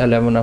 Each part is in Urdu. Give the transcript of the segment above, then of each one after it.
11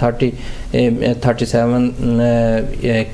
37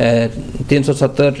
370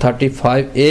35A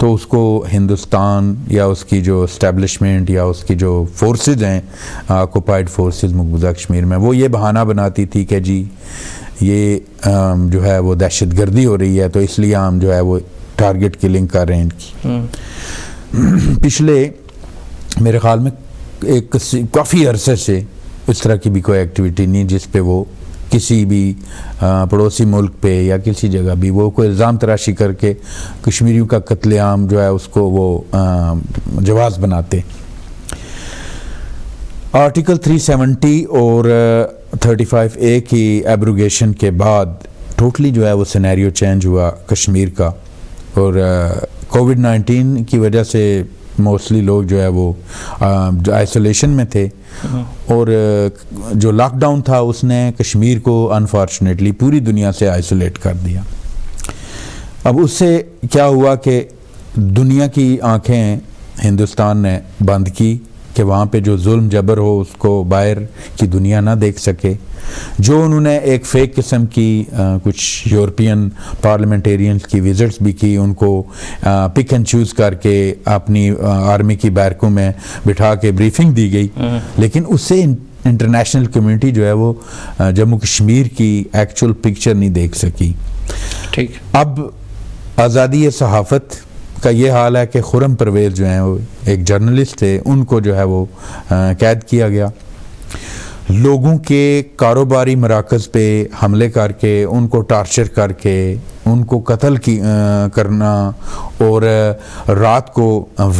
تو اس کو ہندوستان یا اس کی جو اسٹیبلشمنٹ یا اس کی جو فورسز ہیں آکوپائڈ فورسز مقبوضہ کشمیر میں، وہ یہ بہانہ بناتی تھی کہ جی یہ جو ہے وہ دہشت گردی ہو رہی ہے، تو اس لیے ہم جو ہے وہ ٹارگٹ کلنگ کر رہے ہیں ان کی۔ پچھلے میرے خیال میں ایک کافی عرصے سے اس طرح کی بھی کوئی ایکٹیویٹی نہیں جس پہ وہ کسی بھی پڑوسی ملک پہ یا کسی جگہ بھی وہ کوئی الزام تراشی کر کے کشمیریوں کا قتل عام جو ہے اس کو وہ جواز بناتے۔ آرٹیکل 370 اور 35A کی ایبروگیشن کے بعد ٹوٹلی جو ہے وہ سینیریو چینج ہوا کشمیر کا، اور کووڈ-19 کی وجہ سے موسٹلی لوگ جو ہے وہ آئسولیشن میں تھے، اور جو لاک ڈاؤن تھا اس نے کشمیر کو انفارچونیٹلی پوری دنیا سے آئسولیٹ کر دیا۔ اب اس سے کیا ہوا کہ دنیا کی آنکھیں ہندوستان نے بند کی کہ وہاں پہ جو ظلم جبر ہو اس کو باہر کی دنیا نہ دیکھ سکے۔ جو انہوں نے ایک فیک قسم کی کچھ یورپین پارلیمنٹیرینز کی وزٹس بھی کی، ان کو پک اینڈ چوز کر کے اپنی آرمی کی بیرکوں میں بٹھا کے بریفنگ دی گئی، لیکن اس سے انٹرنیشنل کمیونٹی جو ہے وہ جموں کشمیر کی ایکچول پکچر نہیں دیکھ سکی۔ ٹھیک، اب آزادی صحافت کا یہ حال ہے کہ خرم پرویز جو ہیں وہ ایک جرنلسٹ تھے، ان کو جو ہے وہ قید کیا گیا۔ لوگوں کے کاروباری مراکز پہ حملے کر کے، ان کو ٹارچر کر کے، ان کو قتل کرنا، اور رات کو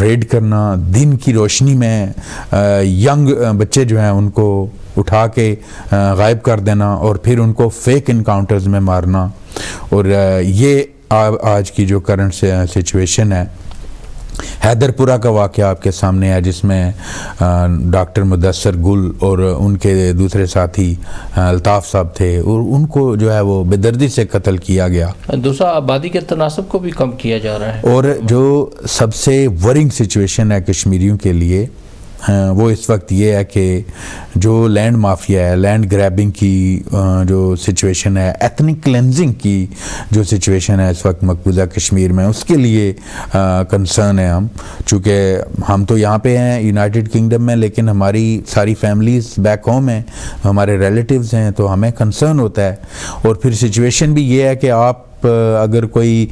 ریڈ کرنا، دن کی روشنی میں ینگ بچے جو ہیں ان کو اٹھا کے غائب کر دینا، اور پھر ان کو فیک انکاؤنٹرز میں مارنا، اور یہ آج کی جو کرنٹ سچویشن ہے۔ حیدر پورہ کا واقعہ آپ کے سامنے ہے جس میں ڈاکٹر مدثر گل اور ان کے دوسرے ساتھی الطاف صاحب تھے، اور ان کو جو ہے وہ بے دردی سے قتل کیا گیا۔ دوسرا آبادی کے تناسب کو بھی کم کیا جا رہا ہے، اور جو سب سے ورنگ سچویشن ہے کشمیریوں کے لیے وہ اس وقت یہ ہے کہ جو لینڈ مافیا ہے، لینڈ گریبنگ کی جو سچویشن ہے، ایتھنک کلینزنگ کی جو سچویشن ہے اس وقت مقبوضہ کشمیر میں، اس کے لیے کنسرن ہے ہم، چونکہ ہم تو یہاں پہ ہیں یونائٹڈ کنگڈم میں، لیکن ہماری ساری فیملیز بیک ہوم ہیں، ہمارے ریلیٹیوز ہیں، تو ہمیں کنسرن ہوتا ہے۔ اور پھر سچویشن بھی یہ ہے کہ آپ اگر کوئی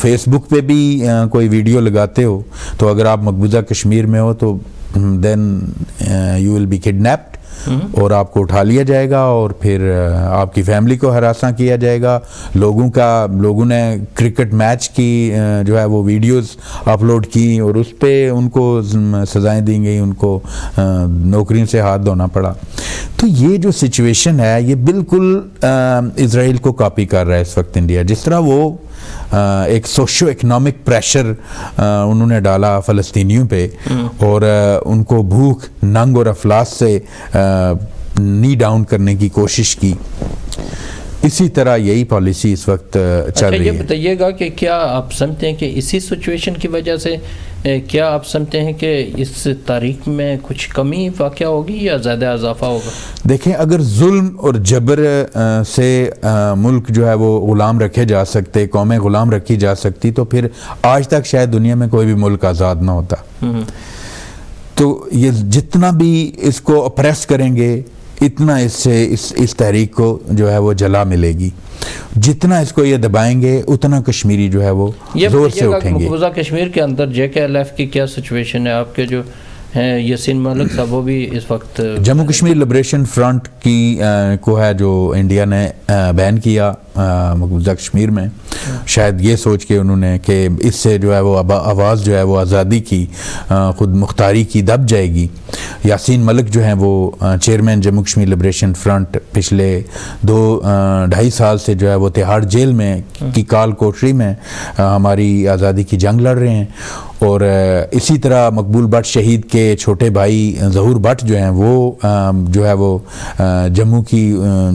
فیس بک پہ بھی کوئی ویڈیو لگاتے ہو، تو اگر آپ مقبوضہ کشمیر میں ہو تو then you will be kidnapped، اور آپ کو اٹھا لیا جائے گا، اور پھر آپ کی فیملی کو ہراساں کیا جائے گا۔ لوگوں نے کرکٹ میچ کی جو ہے وہ ویڈیوز اپلوڈ کی، اور اس پہ ان کو سزائیں دی گئی، ان کو نوکریوں سے ہاتھ دھونا پڑا۔ تو یہ جو سچویشن ہے یہ بالکل اسرائیل کو کاپی کر رہا ہے اس وقت انڈیا، جس طرح وہ ایک سوشو اکنامک پریشر انہوں نے ڈالا فلسطینیوں پہ، اور ان کو بھوک، ننگ اور افلاس سے نی ڈاؤن کرنے کی کوشش کی، اسی طرح یہی پالیسی اس وقت چل رہی ہے۔ یہ بتائیے گا کہ کیا آپ سمجھتے ہیں کہ اسی سچویشن کی وجہ سے کیا آپ سمجھتے ہیں کہ اس تاریخ میں کچھ کمی واقع ہوگی یا زیادہ اضافہ ہوگا؟ دیکھیں، اگر ظلم اور جبر سے ملک جو ہے وہ غلام رکھے جا سکتے، قومیں غلام رکھی جا سکتی، تو پھر آج تک شاید دنیا میں کوئی بھی ملک آزاد نہ ہوتا۔ تو یہ جتنا بھی اس کو اپریس کریں گے، اتنا اس سے اس تحریک کو جو ہے وہ جلا ملے گی، جتنا اس کو یہ دبائیں گے اتنا کشمیری جو ہے وہ زور سے اٹھیں گے۔ مقبوضہ کشمیر کے اندر JKLF کی کیا سچویشن ہے؟ آپ کے جو ہیں یاسین ملک صاحب، وہ بھی اس وقت جموں کشمیر لبریشن فرنٹ کی کو ہے جو انڈیا نے بین کیا مقبوضہ کشمیر میں، شاید یہ سوچ کے انہوں نے کہ اس سے جو ہے وہ آواز جو ہے وہ آزادی کی، خود مختاری کی دب جائے گی۔ یاسین ملک جو ہیں وہ chairman Jammu Kashmir liberation front, پچھلے 2-2.5 سال سے جو ہے وہ تہاڑ جیل میں کی کال کوٹری میں ہماری آزادی کی جنگ لڑ رہے ہیں۔ اور اسی طرح مقبول بٹ شہید کے چھوٹے بھائی ظہور بٹ جو ہیں وہ جو ہے وہ جموں کی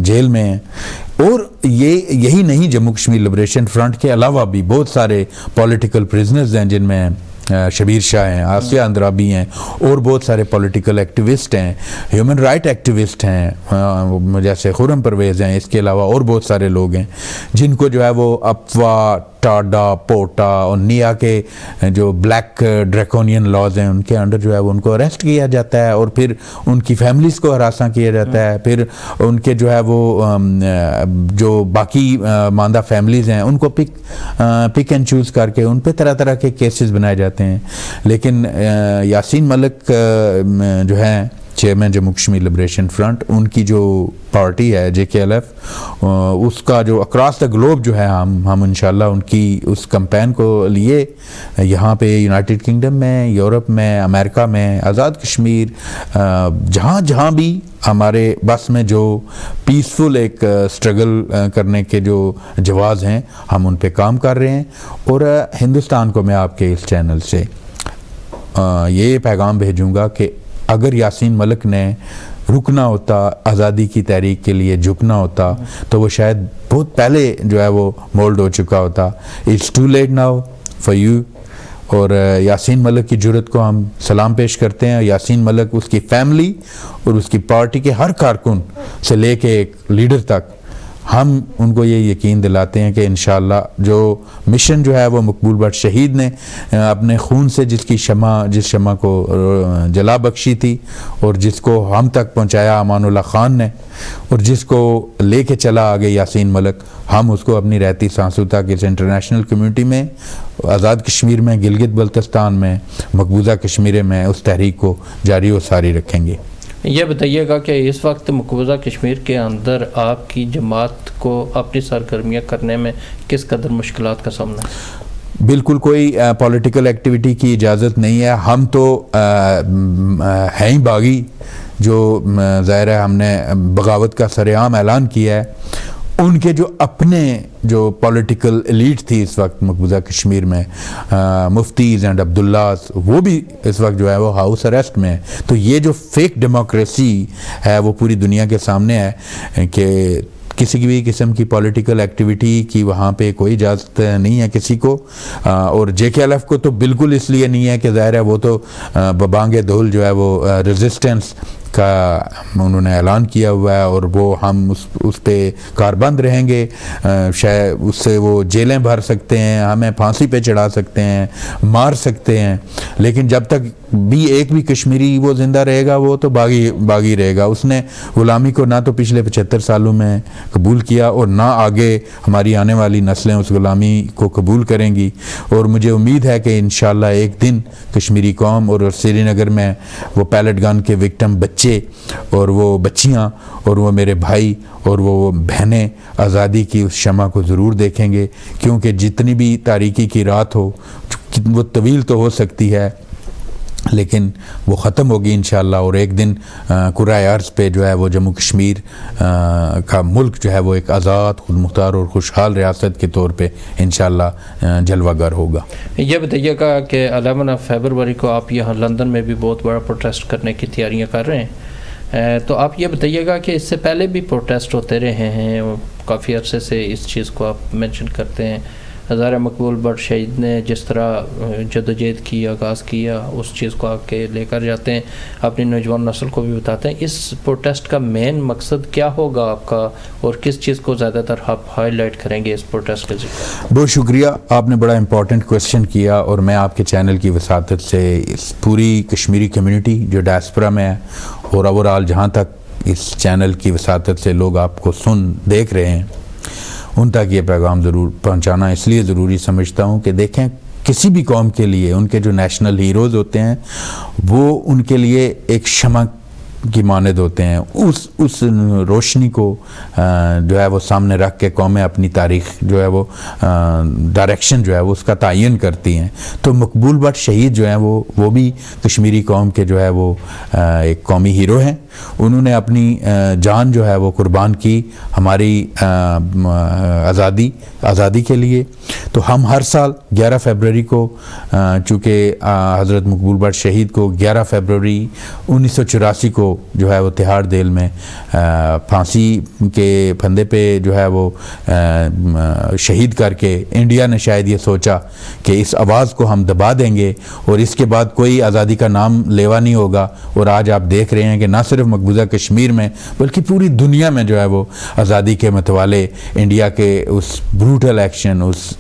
جیل میں ہیں۔ اور یہی نہیں، جموں کشمیر لبریشن فرنٹ کے علاوہ بھی بہت سارے پولیٹیکل پرزنرز ہیں، جن میں شبیر شاہ ہیں، آسیہ اندرابی ہیں، اور بہت سارے پولیٹیکل ایکٹیوسٹ ہیں، ہیومن رائٹ ایکٹیوسٹ ہیں، جیسے خرم پرویز ہیں۔ اس کے علاوہ اور بہت سارے لوگ ہیں جن کو جو ہے وہ افواہ، ٹاڈا پوٹا اور نیا کے جو بلیک ڈریکونین لاز ہیں ان کے انڈر جو ہے وہ ان کو اریسٹ کیا جاتا ہے اور پھر ان کی فیملیز کو ہراساں کیا جاتا ہے. پھر ان کے جو ہے وہ جو باقی ماندہ فیملیز ہیں ان کو پک اینڈ چوز کر کے ان پہ طرح طرح کے کیسز بنائے جاتے ہیں. لیکن یاسین ملک جو ہیں chairman Jammu Kashmir liberation front, ان کی جو پارٹی ہے JKLF, اس کا جو اکراس دا گلوب جو ہے ہم انشاءاللہ ان کی اس کمپین کو لیے یہاں پہ یونائٹڈ کنگڈم میں, یورپ میں, امریکہ میں, آزاد کشمیر, جہاں بھی ہمارے بس میں جو پیسفل ایک سٹرگل کرنے کے جو جواز ہیں ہم ان پہ کام کر رہے ہیں. اور ہندوستان کو میں آپ کے اس چینل سے یہ پیغام بھیجوں گا کہ اگر یاسین ملک نے رکنا ہوتا, آزادی کی تحریک کے لیے جھکنا ہوتا, تو وہ شاید بہت پہلے جو ہے وہ مولڈ ہو چکا ہوتا. It's too late now for you. اور یاسین ملک کی جرأت کو ہم سلام پیش کرتے ہیں. یاسین ملک, اس کی فیملی اور اس کی پارٹی کے ہر کارکن سے لے کے ایک لیڈر تک ہم ان کو یہ یقین دلاتے ہیں کہ انشاءاللہ جو مشن جو ہے وہ مقبول بٹ شہید نے اپنے خون سے جس شمع کو جلا بخشی تھی اور جس کو ہم تک پہنچایا امان اللہ خان نے اور جس کو لے کے چلا آگے یاسین ملک, ہم اس کو اپنی رہتی سانسوں تک اس انٹرنیشنل کمیونٹی میں, آزاد کشمیر میں, گلگت بلتستان میں, مقبوضہ کشمیر میں اس تحریک کو جاری و ساری رکھیں گے. یہ بتائیے گا کہ اس وقت مقبوضہ کشمیر کے اندر آپ کی جماعت کو اپنی سرگرمیاں کرنے میں کس قدر مشکلات کا سامنا ہے؟ بالکل کوئی پولیٹیکل ایکٹیویٹی کی اجازت نہیں ہے. ہم تو ہیں ہی باغی, جو ظاہر ہے ہم نے بغاوت کا سرعام اعلان کیا ہے. ان کے جو اپنے جو پولیٹیکل ایلیٹ تھی اس وقت مقبوضہ کشمیر میں, مفتیز اینڈ عبداللہs, وہ بھی اس وقت جو ہے وہ ہاؤس اریسٹ میں ہے. تو یہ جو فیک ڈیموکریسی ہے وہ پوری دنیا کے سامنے ہے کہ کسی بھی قسم کی پولیٹیکل ایکٹیویٹی کی وہاں پہ کوئی اجازت نہیں ہے کسی کو. اور JKLF کو تو بالکل اس لیے نہیں ہے کہ ظاہر ہے وہ تو ببانگ دول جو ہے وہ ریزسٹنس کا انہوں نے اعلان کیا ہوا ہے اور وہ ہم اس پہ کاربند رہیں گے. شاید اس سے وہ جیلیں بھر سکتے ہیں, ہمیں پھانسی پہ چڑھا سکتے ہیں, مار سکتے ہیں, لیکن جب تک بھی ایک بھی کشمیری وہ زندہ رہے گا وہ تو باغی رہے گا. اس نے غلامی کو نہ تو پچھلے 75 سالوں میں قبول کیا اور نہ آگے ہماری آنے والی نسلیں اس غلامی کو قبول کریں گی. اور مجھے امید ہے کہ انشاءاللہ ایک دن کشمیری قوم اور سری نگر میں وہ پیلٹ گن کے وکٹم بچے اور وہ بچیاں اور وہ میرے بھائی اور وہ بہنیں آزادی کی اس شمع کو ضرور دیکھیں گے. کیونکہ جتنی بھی تاریکی کی رات ہو, وہ طویل تو ہو سکتی ہے لیکن وہ ختم ہوگی انشاءاللہ. اور ایک دن کرۂ ارض پہ جو ہے وہ جموں کشمیر کا ملک جو ہے وہ ایک آزاد, خود مختار اور خوشحال ریاست کے طور پہ انشاءاللہ جلوہ گر ہوگا. یہ بتائیے گا کہ 11 فیبروری کو آپ یہاں لندن میں بھی بہت بڑا پروٹیسٹ کرنے کی تیاریاں کر رہے ہیں, تو آپ یہ بتائیے گا کہ اس سے پہلے بھی پروٹیسٹ ہوتے رہے ہیں, کافی عرصے سے اس چیز کو آپ مینشن کرتے ہیں. ہزارہ مقبول بٹ شہید نے جس طرح جدوجہد کی, آغاز کیا, اس چیز کو آ کے لے کر جاتے ہیں, اپنی نوجوان نسل کو بھی بتاتے ہیں. اس پروٹیسٹ کا مین مقصد کیا ہوگا آپ کا, اور کس چیز کو زیادہ تر آپ ہائی لائٹ کریں گے اس پروٹیسٹ کے ذریعے؟ بہت شکریہ, آپ نے بڑا امپورٹنٹ کویسچن کیا. اور میں آپ کے چینل کی وساطت سے اس پوری کشمیری کمیونٹی جو ڈائسپورا میں ہے اور اوورآل جہاں تک اس چینل کی وساطت سے لوگ آپ کو دیکھ رہے ہیں, ان تک یہ پیغام ضرور پہنچانا اس لیے ضروری سمجھتا ہوں کہ دیکھیں کسی بھی قوم کے لیے ان کے جو نیشنل ہیروز ہوتے ہیں وہ ان کے لیے ایک شمع کی مانند ہوتے ہیں. اس روشنی کو جو ہے وہ سامنے رکھ کے قومیں اپنی تاریخ جو ہے وہ ڈائریکشن جو ہے وہ اس کا تعین کرتی ہیں. تو مقبول بٹ شہید جو ہیں وہ بھی کشمیری قوم کے جو ہے وہ ایک قومی ہیرو ہیں. انہوں نے اپنی جان جو ہے وہ قربان کی ہماری آزادی کے لیے. تو ہم ہر سال 11 فیبروری کو, چونکہ حضرت مقبول بٹ شہید کو 11 فیبروری 1984 کو جو ہے وہ تہاڑ جیل میں پھانسی کے پھندے پہ جو ہے وہ شہید کر کے انڈیا نے شاید یہ سوچا کہ اس آواز کو ہم دبا دیں گے اور اس کے بعد کوئی آزادی کا نام لیوا نہیں ہوگا. اور آج آپ دیکھ رہے ہیں کہ نہ صرف مقبوضہ کشمیر میں بلکہ پوری دنیا میں جو ہے وہ آزادی کے متوالے انڈیا کے اس بروٹل ایکشن, اس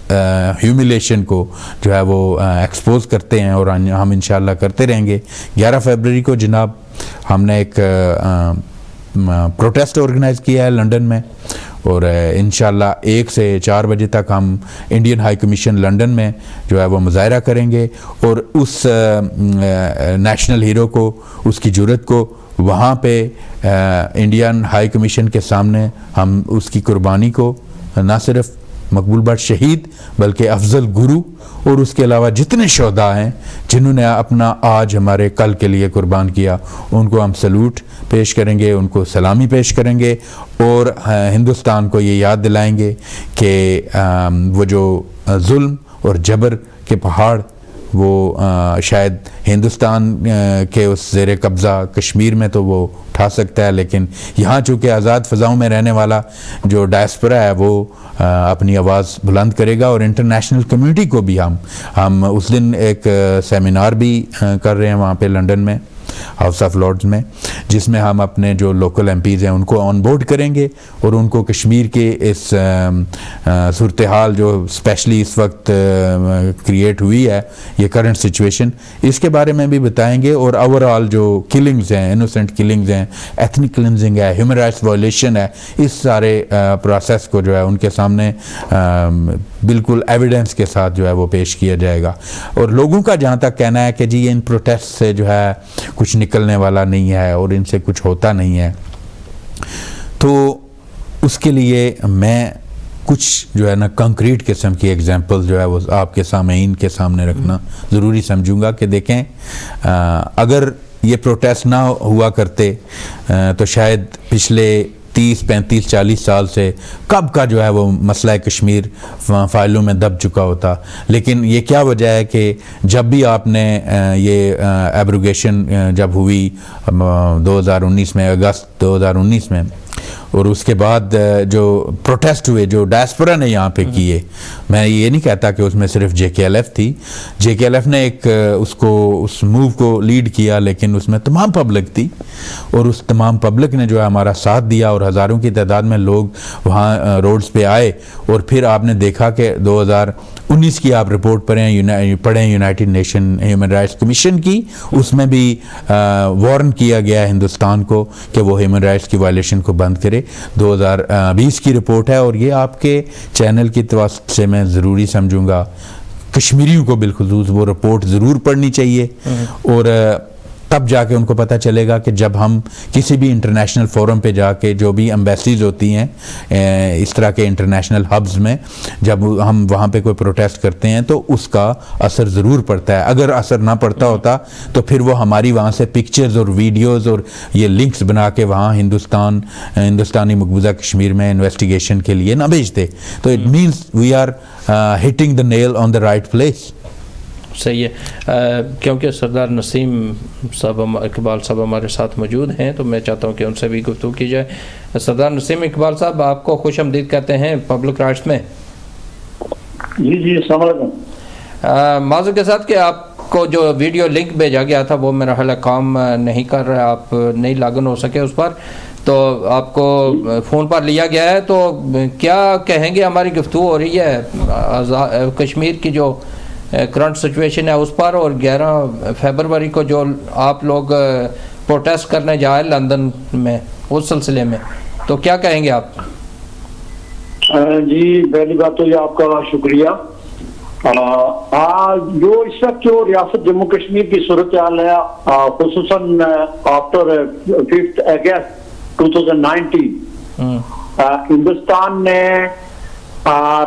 ہیوملیشن کو جو ہے وہ ایکسپوز کرتے ہیں, اور ہم انشاءاللہ کرتے رہیں گے. 11 فروری کو جناب ہم نے ایک پروٹیسٹ آرگنائز کیا ہے لنڈن میں, اور انشاءاللہ 1 سے 4 بجے تک ہم انڈین ہائی کمیشن لنڈن میں جو ہے وہ مظاہرہ کریں گے, اور اس نیشنل ہیرو کو, اس کی جرأت کو وہاں پہ انڈین ہائی کمیشن کے سامنے ہم اس کی قربانی کو نہ صرف مقبول بٹ شہید بلکہ افضل گرو اور اس کے علاوہ جتنے شہداء ہیں جنہوں نے اپنا آج ہمارے کل کے لیے قربان کیا, ان کو ہم سلوٹ پیش کریں گے, ان کو سلامی پیش کریں گے, اور ہندوستان کو یہ یاد دلائیں گے کہ وہ جو ظلم اور جبر کے پہاڑ وہ شاید ہندوستان کے اس زیر قبضہ کشمیر میں تو وہ اٹھا سکتا ہے, لیکن یہاں چونکہ آزاد فضاؤں میں رہنے والا جو ڈائسپورا ہے وہ اپنی آواز بلند کرے گا. اور انٹرنیشنل کمیونٹی کو بھی ہم اس دن ایک سیمینار بھی کر رہے ہیں وہاں پہ لنڈن میں ہاؤس آف لارڈز میں, جس میں ہم اپنے جو لوکل ایم پیز ہیں ان کو آن بورڈ کریں گے, اور ان کو کشمیر کے اس صورتحال جو اسپیشلی اس وقت کریٹ ہوئی ہے, یہ کرنٹ سچویشن, اس کے بارے میں بھی بتائیں گے. اور اوور آل جو کلنگز ہیں, انوسنٹ کلنگز ہیں, ایتھنک کلینزنگ ہے, ہیومن رائٹس وائلیشن ہے, اس سارے پروسیس کو جو ہے ان کے سامنے بالکل ایویڈنس کے ساتھ جو ہے وہ پیش کیا جائے گا. اور لوگوں کا جہاں تک کہنا ہے کہ جی ان پروٹیسٹ سے جو ہے کچھ نکلنے والا نہیں ہے اور ان سے کچھ ہوتا نہیں ہے, تو اس کے لیے میں کچھ جو ہے نا کنکریٹ قسم کی ایگزامپل جو ہے وہ آپ کے سامعین کے سامنے رکھنا ضروری سمجھوں گا کہ دیکھیں اگر یہ پروٹیسٹ نہ ہوا کرتے تو شاید پچھلے 30, 35, 40 سال سے کب کا جو ہے وہ مسئلہ کشمیر فائلوں میں دب چکا ہوتا. لیکن یہ کیا وجہ ہے کہ جب بھی آپ نے یہ ایبروگیشن جب ہوئی 2019 میں, اگست 2019 میں, اور اس کے بعد جو پروٹیسٹ ہوئے جو ڈائسپورا نے یہاں پہ کیے, میں یہ نہیں کہتا کہ اس میں صرف جے کے ایل ایف تھی, جے کے ایل ایف نے ایک اس موو کو لیڈ کیا, لیکن اس میں تمام پبلک تھی, اور اس تمام پبلک نے جو ہے ہمارا ساتھ دیا, اور ہزاروں کی تعداد میں لوگ وہاں روڈز پہ آئے. اور پھر آپ نے دیکھا کہ 2019 کی آپ رپورٹ پڑھیں United nation human rights commission کی, اس میں بھی وارن کیا گیا ہندوستان کو کہ وہ ہیومن رائٹس کی وائلیشن کو بند کرے. 2020 کی رپورٹ ہے, اور یہ آپ کے چینل کی توسط سے میں ضروری سمجھوں گا کشمیریوں کو بالخصوص وہ رپورٹ ضرور پڑھنی چاہیے, اور تب جا کے ان کو پتہ چلے گا کہ جب ہم کسی بھی انٹرنیشنل فورم پہ جا کے, جو بھی ایمبیسیز ہوتی ہیں اس طرح کے انٹرنیشنل ہبز میں, جب ہم وہاں پہ کوئی پروٹیسٹ کرتے ہیں تو اس کا اثر ضرور پڑتا ہے. اگر اثر نہ پڑتا ہوتا تو پھر وہ ہماری وہاں سے پکچرز اور ویڈیوز اور یہ لنکس بنا کے وہاں ہندوستانی مقبوضہ کشمیر میں انویسٹیگیشن کے لیے نہ بھیجتے. تو it means we are hitting the nail on the right place. صحیح ہے, کیونکہ سردار نسیم صاحب اقبال صاحب ہمارے ساتھ موجود ہیں تو میں چاہتا ہوں کہ ان سے بھی گفتگو کی جائے. سردار نسیم اقبال صاحب, آپ کو خوش آمدید کہتے ہیں پبلک رائٹس میں. جی السلام علیکم. معذرت کے ساتھ کہ آپ کو جو ویڈیو لنک بھیجا گیا تھا وہ میرا خیال کام نہیں کر رہا, آپ نہیں لاگن ہو سکے اس پر, تو آپ کو فون پر لیا گیا ہے, تو کیا کہیں گے؟ ہماری گفتگو ہو رہی ہے کشمیر کی جو کرنٹ سچویشن ہے اس پر, اور 11 فروری کو جو آپ لوگ پروٹیسٹ کرنے جائے لندن میں اس سلسلے میں, تو کیا کہیں گے آپ؟ جی پہلی بات تو یہ آپ کا شکریہ. جو اس وقت جو ریاست جموں کشمیر کی صورتحال ہے, خصوصاً آفٹر 5 اگست 2019 ہندوستان نے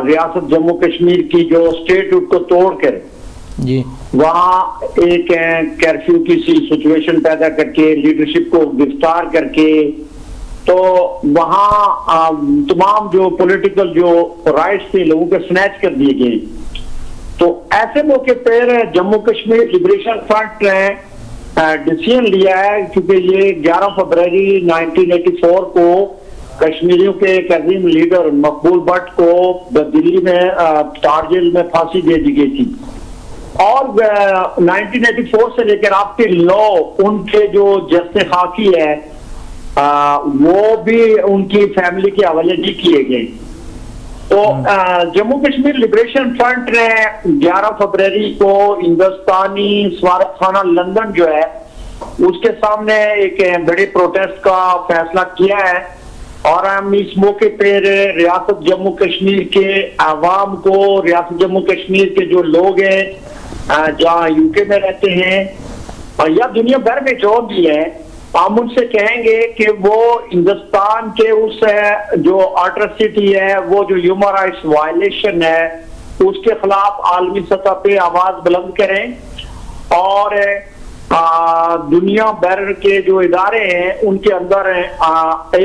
ریاست جموں کشمیر کی جو اسٹیٹ کو توڑ کر جی وہاں ایک کرفیو کی سی سچویشن پیدا کر کے لیڈرشپ کو گرفتار کر کے, تو وہاں تمام جو پولیٹیکل جو رائٹس تھے لوگوں کے سنیچ کر دیے گئے. تو ایسے موقع پر جموں کشمیر لبریشن فرنٹ نے ڈیسیژن لیا ہے، کیونکہ یہ 11 فروری 1984 کو کشمیریوں کے ایک عظیم لیڈر مقبول بٹ کو دلی میں تار جیل میں پھانسی دے دی گئی تھی، اور 1984 سے لے کر آپ کے لو ان کے جو جسے خاکی ہے وہ بھی ان کی فیملی کے حوالے نہیں کیے گئے. تو جموں کشمیر لبریشن فرنٹ نے 11 فروری کو ہندوستانی سفارت خانہ لندن جو ہے اس کے سامنے ایک بڑے پروٹیسٹ کا فیصلہ کیا ہے، اور ہم اس موقع پہ ریاست جموں کشمیر کے عوام کو، ریاست جموں کشمیر کے جو لوگ ہیں جہاں یو کے میں رہتے ہیں یا دنیا بھر میں جو بھی ہے، ہم ان سے کہیں گے کہ وہ ہندوستان کے اس جو اٹریسٹی ہے، وہ جو ہیومن رائٹس وائلیشن ہے، اس کے خلاف عالمی سطح پہ آواز بلند کریں، اور دنیا بھر کے جو ادارے ہیں ان کے اندر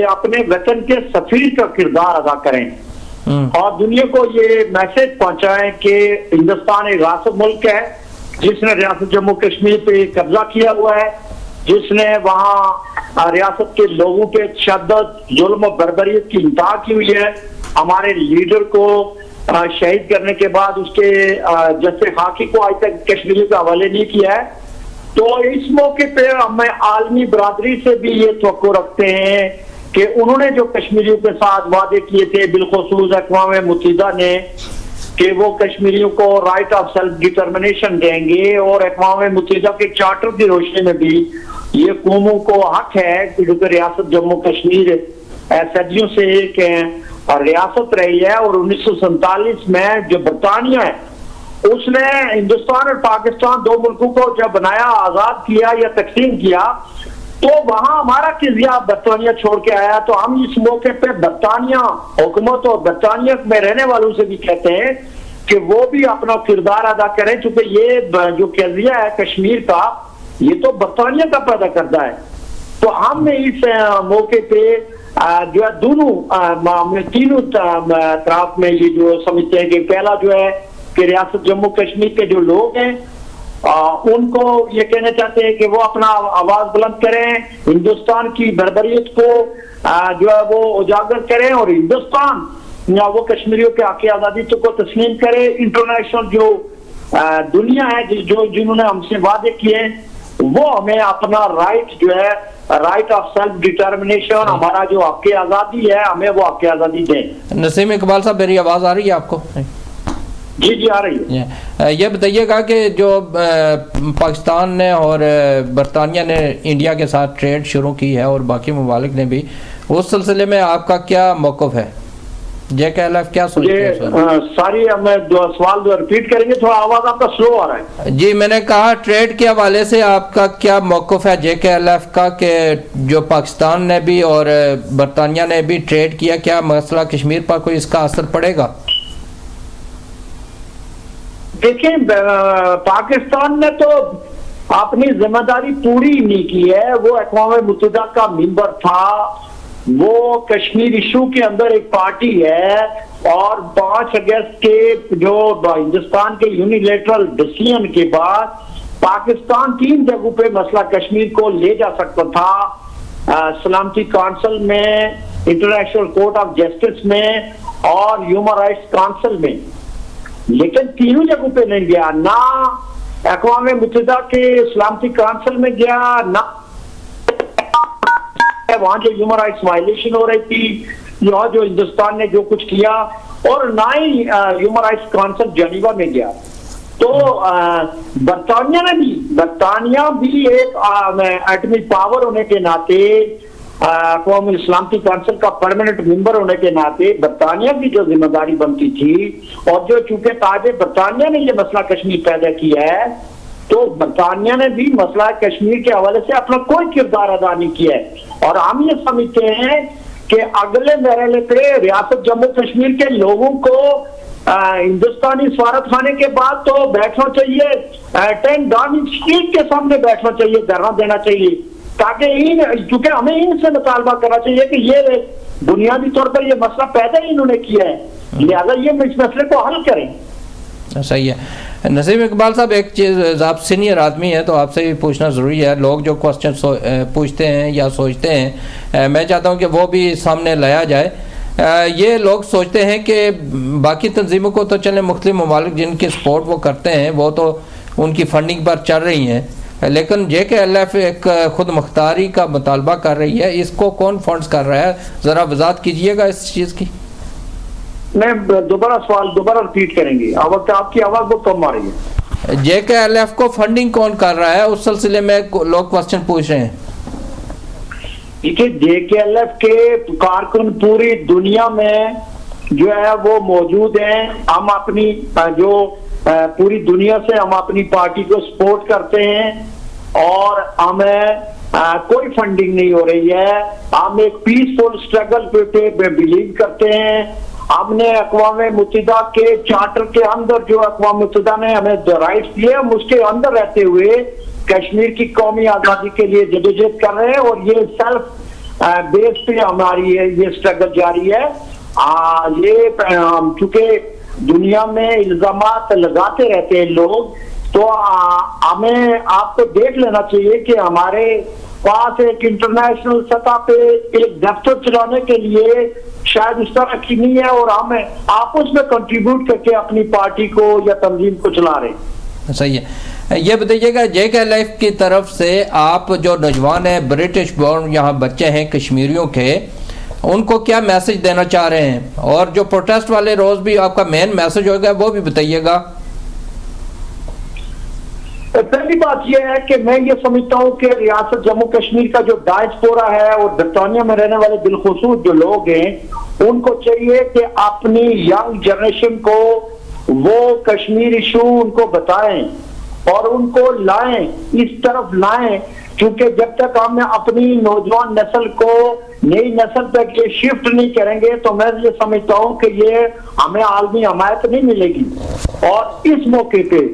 اپنے وطن کے سفیر کا کردار ادا کریں، اور دنیا کو یہ میسج پہنچائیں کہ ہندوستان ایک غاصب ملک ہے جس نے ریاست جموں کشمیر پہ قبضہ کیا ہوا ہے، جس نے وہاں ریاست کے لوگوں پہ تشدد، ظلم و بربریت کی انتہا کی ہوئی ہے. ہمارے لیڈر کو شہید کرنے کے بعد اس کے جسے خاکی کو آج تک کشمیری کے حوالے نہیں کیا ہے. تو اس موقع پہ ہمیں عالمی برادری سے بھی یہ توقع رکھتے ہیں کہ انہوں نے جو کشمیریوں کے ساتھ وعدے کیے تھے، بالخصوص اقوام متحدہ نے، کہ وہ کشمیریوں کو رائٹ آف سیلف ڈٹرمنیشن دیں گے، اور اقوام متحدہ کے چارٹر کی روشنی میں بھی یہ قوموں کو حق ہے کہ ریاست جموں کشمیر صدیوں سے ایک ریاست رہی ہے. اور 1947 میں جو برطانیہ ہے اس نے ہندوستان اور پاکستان دو ملکوں کو جب بنایا، آزاد کیا یا تقسیم کیا، تو وہاں ہمارا قضیہ برطانیہ چھوڑ کے آیا. تو ہم اس موقع پہ برطانیہ حکومت اور برطانیہ میں رہنے والوں سے بھی کہتے ہیں کہ وہ بھی اپنا کردار ادا کریں، چونکہ یہ جو قضیہ ہے کشمیر کا، یہ تو برطانیہ کا پیدا کرتا ہے. تو ہم نے اس موقع پہ جو ہے دونوں تینوں طرف میں یہ جو سمجھتے ہیں کہ پہلا جو ہے کہ ریاست جموں کشمیر کے جو لوگ ہیں ان کو یہ کہنا چاہتے ہیں کہ وہ اپنا آواز بلند کریں، ہندوستان کی بربریت کو جو ہے وہ اجاگر کریں، اور ہندوستان وہ کشمیریوں کے حق آزادی کو تسلیم کرے. انٹرنیشنل جو دنیا ہے جنہوں نے ہم سے وعدے کیے، وہ ہمیں اپنا رائٹ جو ہے، رائٹ آف سیلف ڈٹرمنیشن، ہمارا جو حق آزادی ہے، ہمیں وہ حق آزادی دیں. نسیم اقبال صاحب، میری آواز آ رہی ہے آپ کو؟ جی آ رہی ہے. یہ بتائیے گا کہ جو پاکستان نے اور برطانیہ نے انڈیا کے ساتھ ٹریڈ شروع کی ہے اور باقی ممالک نے بھی، اس سلسلے میں آپ کا کیا موقف ہے؟ جے کے ایل ایف کیا سوچتے ہیں؟ ساری ہمیں سوال ریپیٹ کریں گے، تھوڑا آواز آپ کا سلو آ رہا ہے. جی میں نے کہا ٹریڈ کے حوالے سے آپ کا کیا موقف ہے جے کے ایل ایف کا، کہ جو پاکستان نے بھی اور برطانیہ نے بھی ٹریڈ کیا، کیا مسئلہ کشمیر پر کوئی اس کا اثر پڑے گا؟ دیکھیں، پاکستان نے تو اپنی ذمہ داری پوری نہیں کی ہے. وہ اقوام متحدہ کا ممبر تھا، وہ کشمیر ایشو کے اندر ایک پارٹی ہے، اور 5 اگست کے جو ہندوستان کے یونیلیٹرل ڈیسیژن کے بعد پاکستان 3 جگہوں پہ مسئلہ کشمیر کو لے جا سکتا تھا، سلامتی کونسل میں، انٹرنیشنل کورٹ آف جسٹس میں، اور ہیومن رائٹس کونسل میں. لیکن تینوں جگہوں پہ نہیں گیا، نہ اقوام متحدہ کے سلامتی کونسل میں گیا، نہ وہاں جو ہیومن رائٹس وائلیشن ہو رہی تھی، جو ہندوستان نے جو کچھ کیا، اور نہ ہی ہیومن رائٹس کونسل جنیوا میں گیا. تو برطانیہ بھی ایک ایٹمی پاور ہونے کے ناطے، اقوام اسلامتی کونسل کا پرماننٹ ممبر ہونے کے ناطے برطانیہ کی جو ذمہ داری بنتی تھی، اور جو چونکہ تاج برطانیہ نے یہ مسئلہ کشمیر پیدا کیا ہے، تو برطانیہ نے بھی مسئلہ کشمیر کے حوالے سے اپنا کوئی کردار ادا نہیں کیا ہے. اور ہم یہ سمجھتے ہیں کہ اگلے مرحلے پہ ریاست جموں کشمیر کے لوگوں کو ہندوستانی سفارت خانے کے بعد تو بیٹھنا چاہیے، 10 ڈاؤننگ اسٹریٹ کے سامنے بیٹھنا چاہیے، دھرنا دینا چاہیے، تاکہ کیونکہ ہمیں ان سے مطالبہ کرنا چاہیے کہ یہ بنیادی طور پر یہ مسئلہ پیدا ہی انہوں نے کیا ہے، لہذا یہ اس مسئلے کو حل کریں. صحیح ہے. نسیم اقبال صاحب ایک چیز، آپ سینئر آدمی ہیں تو آپ سے بھی پوچھنا ضروری ہے. لوگ جو کوشچن پوچھتے ہیں یا سوچتے ہیں میں چاہتا ہوں کہ وہ بھی سامنے لایا جائے. یہ لوگ سوچتے ہیں کہ باقی تنظیموں کو تو چلیں مختلف ممالک جن کی سپورٹ وہ کرتے ہیں وہ تو ان کی فنڈنگ پر چل رہی ہیں، لیکن JKLF ایک خود مختاری کا مطالبہ کر رہی ہے، اس کو کون فنڈز کر رہا ہے؟ ذرا وضاحت کیجئے گا اس چیز کی. میں دوبارہ ریپیٹ کریں گے، آپ کی آواز بہت کم آ رہی ہے. JKLF کو فنڈنگ کون کر رہا ہے، اس سلسلے میں لوگ کوسچن پوچھ رہے ہیں. دیکھیے JKLF کے کارکن پوری دنیا میں جو ہے وہ موجود ہیں. ہم اپنی جو پوری دنیا سے ہم اپنی پارٹی کو سپورٹ کرتے ہیں اور ہمیں کوئی فنڈنگ نہیں ہو رہی ہے. ہم ایک پیسفل اسٹرگل پہ بلیو کرتے ہیں. ہم نے اقوام متحدہ کے چارٹر کے اندر جو اقوام متحدہ نے ہمیں رائٹس دیے، ہم اس کے اندر رہتے ہوئے کشمیر کی قومی آزادی کے لیے جدوجہد کر رہے ہیں اور یہ سیلف بیس پہ ہماری یہ اسٹرگل جاری ہے. یہ چونکہ دنیا میں الزامات لگاتے رہتے ہیں لوگ، تو ہمیں آپ کو دیکھ لینا چاہیے کہ ہمارے پاس ایک انٹرنیشنل سطح پہ ایک دفتر چلانے کے لیے شاید اس طرح کی نہیں ہے اور ہم آپس میں کنٹریبیوٹ کر کے اپنی پارٹی کو یا تنظیم کو چلا رہے ہیں. صحیح ہے. یہ بتائیے گا JKLF کی طرف سے آپ جو نوجوان ہیں برٹش بورن یہاں بچے ہیں کشمیریوں کے، ان کو کیا میسج دینا چاہ رہے ہیں؟ اور جو پروٹیسٹ والے روز بھی آپ کا مین میسج ہوگا وہ بھی بتائیے گا. پہلی بات یہ ہے کہ میں یہ سمجھتا ہوں کہ ریاست جموں کشمیر کا جو ڈائسپورا ہے اور برطانیہ میں رہنے والے بالخصوص جو لوگ ہیں، ان کو چاہیے کہ اپنی ینگ جنریشن کو وہ کشمیر ایشو ان کو بتائیں اور ان کو لائیں، اس طرف لائیں، کیونکہ جب تک ہم اپنی نوجوان نسل کو نئی نسل تک یہ شفٹ نہیں کریں گے تو میں یہ سمجھتا ہوں کہ یہ ہمیں عالمی حمایت نہیں ملے گی. اور اس موقع پہ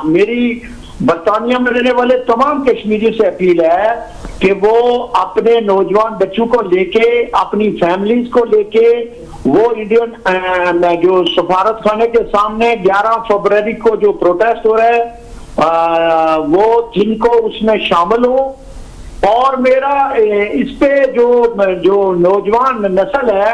میری برطانیہ میں رہنے والے تمام کشمیریوں سے اپیل ہے کہ وہ اپنے نوجوان بچوں کو لے کے، اپنی فیملیز کو لے کے وہ انڈین جو سفارت خانے کے سامنے 11 فروری کو جو پروٹیسٹ ہو رہا ہے وہ جن کو اس میں شامل ہو. اور میرا اس پہ جو نوجوان نسل ہے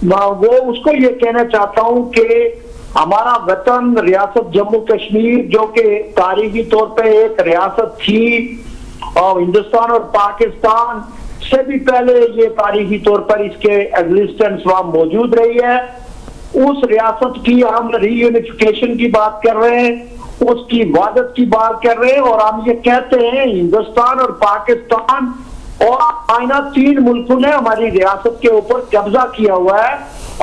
وہ اس کو یہ کہنا چاہتا ہوں کہ ہمارا وطن ریاست جموں کشمیر جو کہ تاریخی طور پہ ایک ریاست تھی اور ہندوستان اور پاکستان سے بھی پہلے یہ تاریخی طور پر اس کے ایگزسٹنس وہاں موجود رہی ہے، اس ریاست کی ہم ری یونیفیکیشن کی بات کر رہے ہیں، اس کی وحدت کی بات کر رہے ہیں. اور ہم یہ کہتے ہیں ہندوستان اور پاکستان اور آئینہ 3 ملکوں نے ہماری ریاست کے اوپر قبضہ کیا ہوا ہے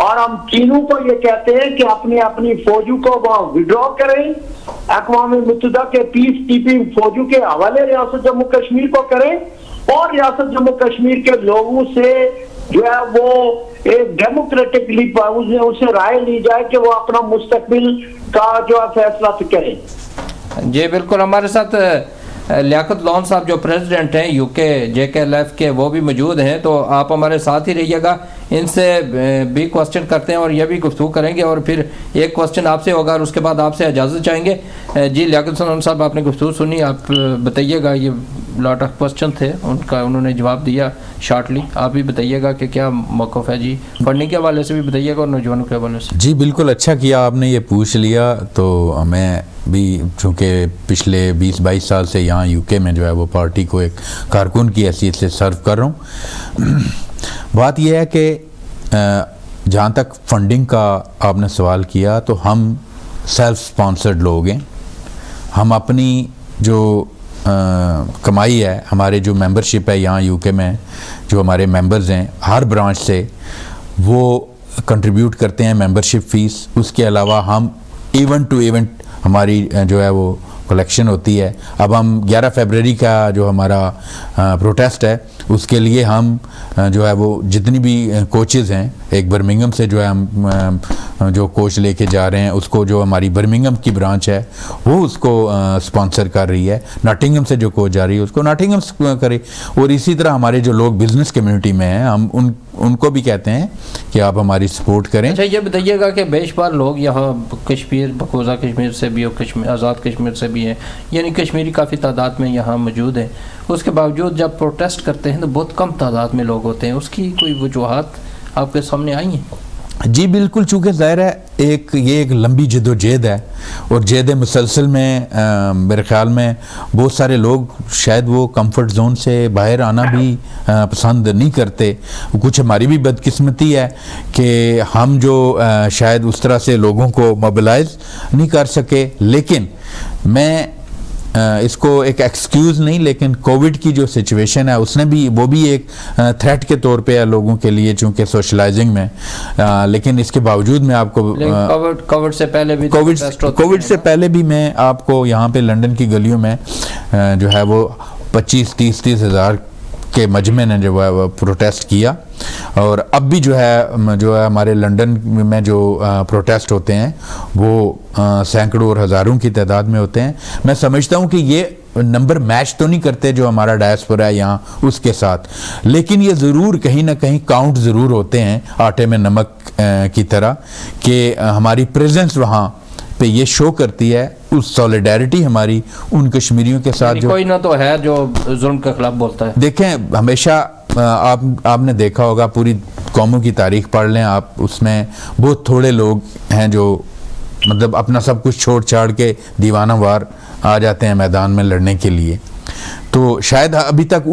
اور ہم تینوں کو یہ کہتے ہیں کہ اپنی فوجوں کو وہاں وڈرا کریں، اقوام متحدہ کے پیس کیپنگ فوجوں کے حوالے ریاست جموں کشمیر کو کریں اور ریاست جموں کشمیر کے لوگوں سے جو ہے وہ ایک ڈیموکریٹکلی اسے رائے لی جائے کہ وہ اپنا مستقبل کا جو فیصلہ کریں. جی بالکل. ہمارے ساتھ لیاقت لون صاحب جو پریزیڈنٹ ہیں UK JKLF کے وہ بھی موجود ہیں، تو آپ ہمارے ساتھ ہی رہیے گا. ان سے بھی کوسچن کرتے ہیں اور یہ بھی گفتگو کریں گے اور پھر ایک کوسچن آپ سے ہوگا اور اس کے بعد آپ سے اجازت چاہیں گے. جی لیاقت لون صاحب آپ نے گفتگو سنی، آپ بتائیے گا. یہ لاٹ آف کوسچن تھے ان کا، انہوں نے جواب دیا شارٹلی. آپ بھی بتائیے گا کہ کیا موقف ہے. جی فنڈنگ کے حوالے سے بھی بتائیے گا اور نوجوانوں کے حوالے سے. جی بالکل اچھا کیا آپ نے یہ پوچھ لیا. تو میں بھی چونکہ پچھلے 20-22 سال سے یہاں UK میں جو ہے وہ پارٹی کو ایک کارکن کی حیثیت سے سرو کر رہا ہوں. بات یہ ہے کہ جہاں تک فنڈنگ کا آپ نے سوال کیا تو ہم سیلف سپانسرڈ لوگ ہیں. ہم اپنی جو کمائی ہے، ہمارے جو ممبرشپ ہے یہاں UK میں جو ہمارے ممبرز ہیں ہر برانچ سے وہ کنٹریبیوٹ کرتے ہیں ممبرشپ فیس. اس کے علاوہ ہم ایونٹ ٹو ایونٹ ہماری جو ہے وہ کلیکشن ہوتی ہے. اب ہم 11 فروری کا جو ہمارا پروٹیسٹ ہے اس کے لیے ہم جو ہے وہ جتنی بھی کوچز ہیں، ایک برمنگم سے جو ہے ہم جو کوچ لے کے جا رہے ہیں اس کو جو ہماری برمنگم کی برانچ ہے وہ اس کو سپانسر کر رہی ہے. ناٹنگم سے جو کوچ جا رہی ہے اس کو ناٹنگم کرے. اور اسی طرح ہمارے جو لوگ بزنس کمیونٹی میں ہیں ہم ان کو بھی کہتے ہیں کہ آپ ہماری سپورٹ کریں. اچھا یہ بتائیے گا کہ بے شمار لوگ یہاں کشمیر بقوزہ کشمیر سے بھی اور آزاد کشمیر سے بھی ہیں, یعنی کشمیری کافی تعداد میں یہاں موجود ہیں, اس کے باوجود جب پروٹیسٹ کرتے ہیں تو بہت کم تعداد میں لوگ ہوتے ہیں, اس کی کوئی وجوہات آپ کے سامنے آئی ہیں؟ جی بالکل, چونکہ ظاہر ہے یہ ایک لمبی جد و جہد ہے, اور جہد مسلسل میں میرے خیال میں بہت سارے لوگ شاید وہ کمفرٹ زون سے باہر آنا بھی پسند نہیں کرتے. کچھ ہماری بھی بدقسمتی ہے کہ ہم جو شاید اس طرح سے لوگوں کو موبلائز نہیں کر سکے, لیکن میں اس کو ایک ایکسکیوز نہیں, لیکن کووڈ کی جو سچویشن ہے اس نے بھی, وہ بھی ایک تھریٹ کے طور پہ ہے لوگوں کے لیے, چونکہ سوشلائزنگ میں, لیکن اس کے باوجود میں آپ کو کووڈ سے پہلے بھی میں آپ کو یہاں پہ لنڈن کی گلیوں میں جو ہے وہ 25-30 ہزار کے مجمع نے جو ہے وہ پروٹیسٹ کیا, اور اب بھی جو ہے ہمارے لنڈن میں جو پروٹیسٹ ہوتے ہیں وہ سینکڑوں اور ہزاروں کی تعداد میں ہوتے ہیں. میں سمجھتا ہوں کہ یہ نمبر میچ تو نہیں کرتے جو ہمارا ڈائسپورا ہے یہاں اس کے ساتھ, لیکن یہ ضرور کہیں نہ کہیں کاؤنٹ ضرور ہوتے ہیں آٹے میں نمک کی طرح, کہ ہماری پریزنس وہاں پہ یہ شو کرتی ہے اس سولیڈیرٹی ہماری ان کشمیریوں کے ساتھ, کوئی نہ تو ہے جو ظلم کے خلاف بولتا ہے. دیکھیں ہمیشہ آپ نے دیکھا ہوگا, پوری قوموں کی تاریخ پڑھ لیں آپ, اس میں بہت تھوڑے لوگ ہیں جو مطلب اپنا سب کچھ چھوڑ چھاڑ کے دیوانہ وار آ جاتے ہیں میدان میں لڑنے کے لیے. تو شاید ابھی تک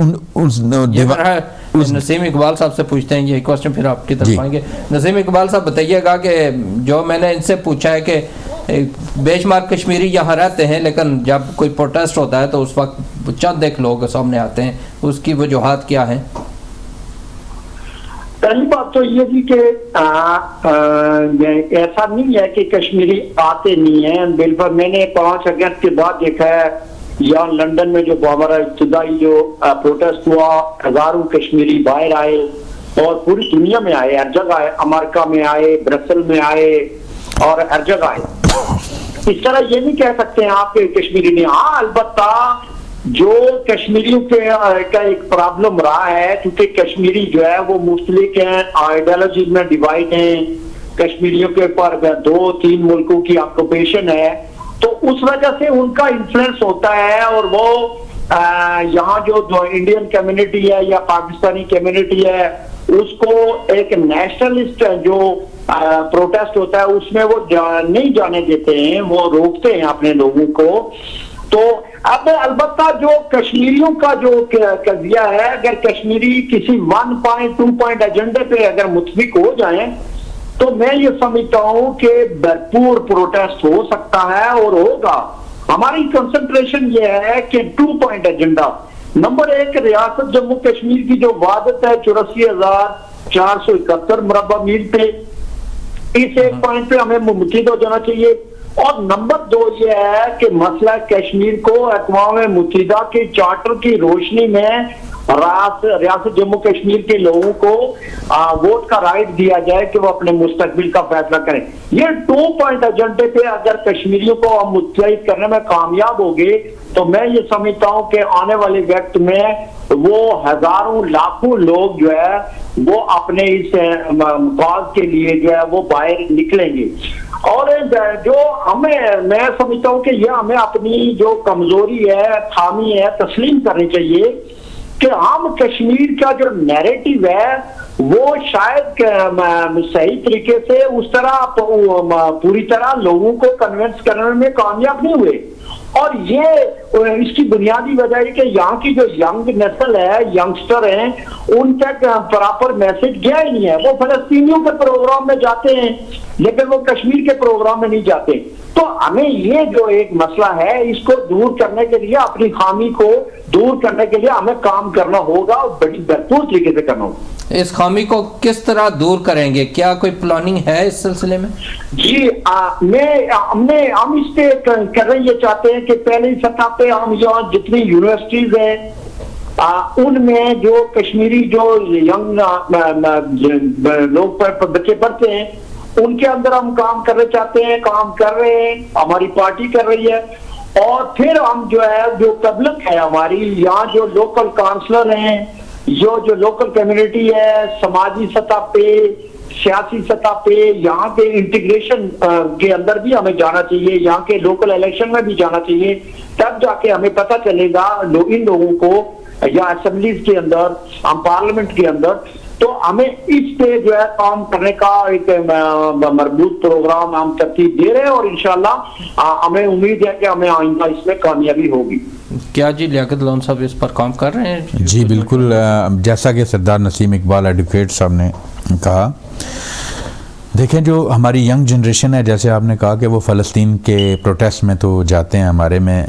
نسیم اقبال صاحب سے پوچھتے ہیں یہ کوسچن, پھر آپ کی طرف آئیں گے. نسیم اقبال صاحب بتائیے گا کہ جو میں نے ان سے پوچھا ہے کہ بے شمار کشمیری یہاں رہتے ہیں, لیکن جب کوئی پروٹیسٹ ہوتا ہے تو اس وقت چند ایک لوگ سامنے آتے ہیں, اس کی وجوہات کیا ہیں؟ پہلی بات تو یہ تھی کہ ایسا نہیں ہے کہ کشمیری آتے نہیں ہیں, بالکل میں نے 5 اگست کے بعد دیکھا ہے یہاں لندن میں جو ہمارا ابتدائی جو پروٹیسٹ ہوا, ہزاروں کشمیری باہر آئے اور پوری دنیا میں آئے, ہر جگہ آئے, امریکہ میں آئے, برسل میں آئے اور ہر جگہ آئے. اس طرح یہ نہیں کہہ سکتے ہیں آپ کے کشمیری نہیں. ہاں البتہ جو کشمیریوں کا ایک پرابلم رہا ہے, کیونکہ کشمیری جو ہے وہ مختلف ہیں, آئیڈیالوجی میں ڈیوائڈ ہیں, کشمیریوں کے اوپر 2-3 ملکوں کی آکوپیشن ہے, تو اس وجہ سے ان کا انفلوئنس ہوتا ہے, اور وہ یہااں جو انڈین کمیونٹی ہے یا پاکستانی کمیونٹی ہے اس کو ایک نیشنلسٹ جو پروٹیسٹ ہوتا ہے اس میں وہ نہیں جانے دیتے ہیں, وہ روکتے ہیں اپنے لوگوں کو. تو اب البتہ جو کشمیریوں کا جو قضیہ ہے, اگر کشمیری کسی 1 پوائنٹ 2 پوائنٹ ایجنڈے پہ اگر متفق ہو جائیں تو میں یہ سمجھتا ہوں کہ بھرپور پروٹیسٹ ہو سکتا ہے اور ہوگا. ہماری کنسنٹریشن یہ ہے کہ 2 پوائنٹ ایجنڈا. نمبر 1, ریاست جموں کشمیر کی جو وحدت ہے 84,471 مربع میل پہ, اس ایک پوائنٹ پہ ہمیں متحد ہو جانا چاہیے. اور نمبر 2 یہ ہے کہ مسئلہ کشمیر کو اقوام متحدہ کے چارٹر کی روشنی میں ریاست جموں کشمیر کے لوگوں کو ووٹ کا رائٹ دیا جائے کہ وہ اپنے مستقبل کا فیصلہ کریں. یہ 2 پوائنٹ ایجنڈے پہ اگر کشمیریوں کو ہم متحد کرنے میں کامیاب ہو گئے تو میں یہ سمجھتا ہوں کہ آنے والے وقت میں وہ ہزاروں لاکھوں لوگ جو ہے وہ اپنے اس کاز کے لیے جو ہے وہ باہر نکلیں گے. اور جو میں سمجھتا ہوں کہ یہ ہمیں اپنی جو کمزوری ہے, خامی ہے, تسلیم کرنی چاہیے کہ ہم کشمیر کا جو نیریٹو ہے وہ شاید صحیح طریقے سے اس طرح پوری طرح لوگوں کو کنونس کرنے میں کامیاب نہیں ہوئے. اور یہ اس کی بنیادی وجہ ہے کہ یہاں کی جو ینگ نسل ہے, ینگسٹر ہیں, ان تک پراپر میسج گیا ہی نہیں ہے. وہ فلسطینیوں کے پروگرام میں جاتے ہیں لیکن وہ کشمیر کے پروگرام میں نہیں جاتے. تو ہمیں یہ جو ایک مسئلہ ہے اس کو دور کرنے کے لیے, اپنی خامی کو دور کرنے کے لیے ہمیں کام کرنا ہوگا اور بڑی بہتر طریقے سے کرنا ہوگا. اس خامی کو کس طرح دور کریں گے, کیا کوئی پلاننگ ہے اس سلسلے میں؟ جی ہم اس پہ کر رہے یہ چاہتے ہیں کہ پہلی سطح پہ ہم یہاں جتنی یونیورسٹیز ہیں ان میں جو کشمیری جو ینگ لوگ بچے پڑھتے ہیں ان کے اندر ہم کام کرنا چاہتے ہیں, کام کر رہے ہیں, ہماری پارٹی کر رہی ہے. اور پھر ہم جو ہے جو پبلک ہے ہماری یہاں جو لوکل کانسلر ہیں جو لوکل کمیونٹی ہے, سماجی سطح پہ, سیاسی سطح پہ, یہاں کے انٹیگریشن کے اندر بھی ہمیں جانا چاہیے, یہاں کے لوکل الیکشن میں بھی جانا چاہیے, تب جا کے ہمیں پتہ چلے گا ان لوگوں کو, یا اسمبلیز کے اندر, ہم پارلیمنٹ کے اندر. تو ہمیں اس پہ جو ہے کام کرنے کا ایک مربوط پروگرام ہم ترتیب دے رہے ہیں, اور انشاءاللہ ہمیں امید ہے کہ ہمیں آئندہ اس میں کامیابی ہوگی. کیا جی لیاقت لون صاحب اس پر کام کر رہے ہیں؟ جی بالکل, جیسا کہ سردار نسیم اقبال ایڈوکیٹ صاحب نے کہا, دیکھیں جو ہماری ینگ جنریشن ہے, جیسے آپ نے کہا کہ وہ فلسطین کے پروٹیسٹ میں تو جاتے ہیں, ہمارے میں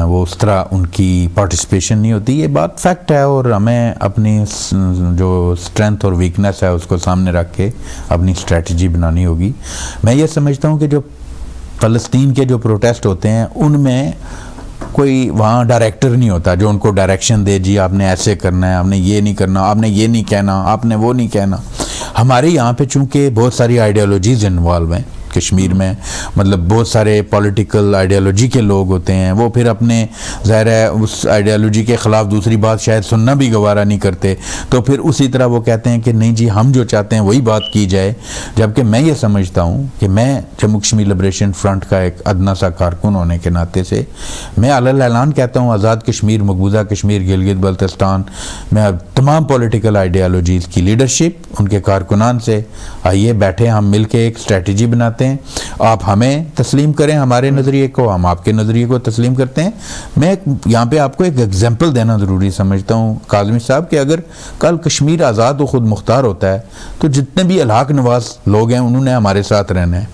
وہ اس طرح ان کی پارٹیسپیشن نہیں ہوتی, یہ بات فیکٹ ہے, اور ہمیں اپنی جو اسٹرینتھ اور ویکنیس ہے اس کو سامنے رکھ کے اپنی اسٹریٹجی بنانی ہوگی. میں یہ سمجھتا ہوں کہ جو فلسطین کے جو پروٹیسٹ ہوتے ہیں ان میں کوئی وہاں ڈائریکٹر نہیں ہوتا جو ان کو ڈائریکشن دے, جی آپ نے ایسے کرنا ہے, آپ نے یہ نہیں کرنا, آپ نے یہ نہیں کہنا, آپ نے وہ نہیں کہنا. ہمارے یہاں پہ چونکہ بہت ساری آئیڈیالوجیز انوالو ہیں کشمیر میں, مطلب بہت سارے پولیٹیکل آئیڈیالوجی کے لوگ ہوتے ہیں, وہ پھر اپنے ظاہر ہے اس آئیڈیالوجی کے خلاف دوسری بات شاید سننا بھی گوارا نہیں کرتے, تو پھر اسی طرح وہ کہتے ہیں کہ نہیں جی ہم جو چاہتے ہیں وہی بات کی جائے. جبکہ میں یہ سمجھتا ہوں کہ میں جموں کشمیر لبریشن فرنٹ کا ایک ادنا سا کارکن ہونے کے ناطے سے میں علی اعلان کہتا ہوں, آزاد کشمیر, مقبوضہ کشمیر, گلگت بلتستان میں تمام پولیٹیکل آئیڈیالوجیز کی لیڈرشپ, ان کے کارکنان سے آئیے بیٹھے, ہم مل کے ایک اسٹریٹجی بناتے ہیں, آپ ہمیں تسلیم کریں ہمارے نظریے کو, ہم آپ کے نظریے کو تسلیم کرتے ہیں. میں یہاں پہ آپ کو ایک ایگزامپل دینا ضروری سمجھتا ہوں کاظمی صاحب, کہ اگر کل کشمیر آزاد و خود مختار ہوتا ہے تو جتنے بھی الحاق نواز لوگ ہیں انہوں نے ہمارے ساتھ رہنا ہے.